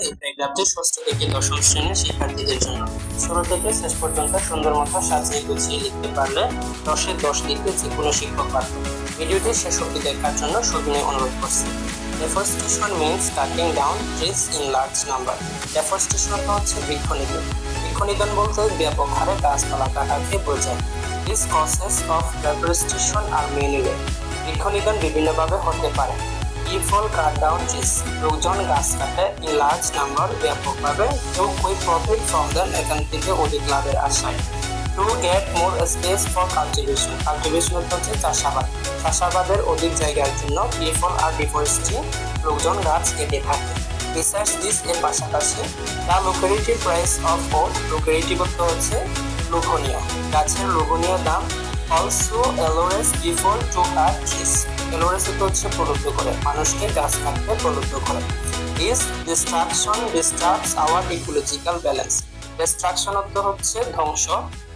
এই প্যারাগ্রাফটি ষষ্ঠ থেকে দশম শ্রেণীর শিক্ষার্থীদের জন্য। শুরু থেকে শেষ পর্যন্ত সুন্দর মতো সাজিয়ে গুছিয়ে লিখতে পারলে 10-এ 10 লিখতে যে কোনো শিক্ষক পারবে। ভিডিওটি শেষ অবধি দেখার জন্য সবিনয় অনুরোধ করছি। Deforestation means cutting down trees in large number. Deforestation হচ্ছে বৃক্ষনিধন। বৃক্ষনিধন বলতে ব্যাপক হারে গাছপালা কাটাকে বোঝায়। These causes of deforestation are many way. বৃক্ষনিধন বিভিন্নভাবে হতে পারে। People cut down trees. লোকজন গাছ কাটে in large number ব্যাপকভাবে to quick profit from them এখান থেকে অধিক লাভের আশায়। To get more space for cultivation. Cultivation হচ্ছে চাষাবাদ। চাষাবাদের অধিক জায়গার জন্য people are deforesting. লোকজন গাছ কেটে থাকে। Besides this এর পাশাপাশি the lucrative price of wood. lucrative হচ্ছে লোভনীয়। গাছের লোভনীয় দাম also allures people to cut trees. allures হচ্ছে প্রলুব্ধ করে, মানুষকে গাছ কাটতে প্রলুব্ধ করে। This destruction disturbs our ecological balance. Destruction অর্থ হচ্ছে ধ্বংস,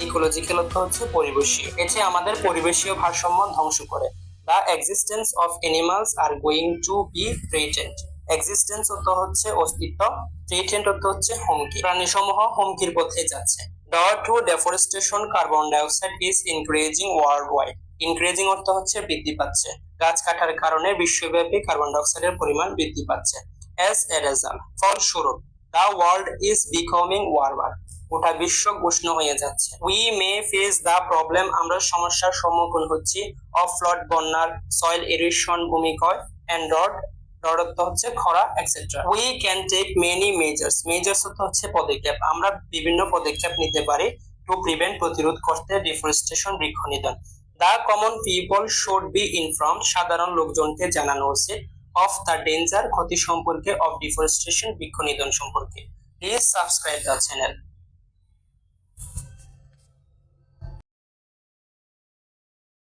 ইকোলজিক্যাল অর্থ হচ্ছে পরিবেশীয়। এটি আমাদের পরিবেশীয় ভারসাম্য ধ্বংস করে। The existence of animals are going to be threatened. Existence অর্থ হচ্ছে অস্তিত্ব, থ্রেটেন্ড অর্থ হচ্ছে হুমকি। প্রাণীসমূহ হুমকির পথে যাচ্ছে। Due to deforestation, carbon dioxide is increasing worldwide. Increasing অর্থ হচ্ছে বৃদ্ধি পাচ্ছে। গাছ কাটার কারণে বিশ্বব্যাপী কার্বন ডাই অক্সাইডের পরিমাণ বৃদ্ধি পাচ্ছে। As a result, ফলস্বরূপ the world is becoming warmer. গোটা বিশ্ব উষ্ণ হয়ে যাচ্ছে। We may face the problem, আমরা সমস্যার সম্মুখীন হচ্ছি, of flood বন্যার, soil erosion ভূমিক্ষয়, and drought অর্থ হচ্ছে খরা etcetera. We can take many measures. measures অর্থ হচ্ছে পদক্ষেপ। আমরা বিভিন্ন পদক্ষেপ নিতে পারি to prevent প্রতিরোধ করতে deforestation বৃক্ষনিধন। The common people should be informed. সাধারণ লোকজনকে জানানো উচিত of the danger ক্ষতি সম্পর্কে of deforestation বৃক্ষনিধন সম্পর্কে। Please subscribe the channel.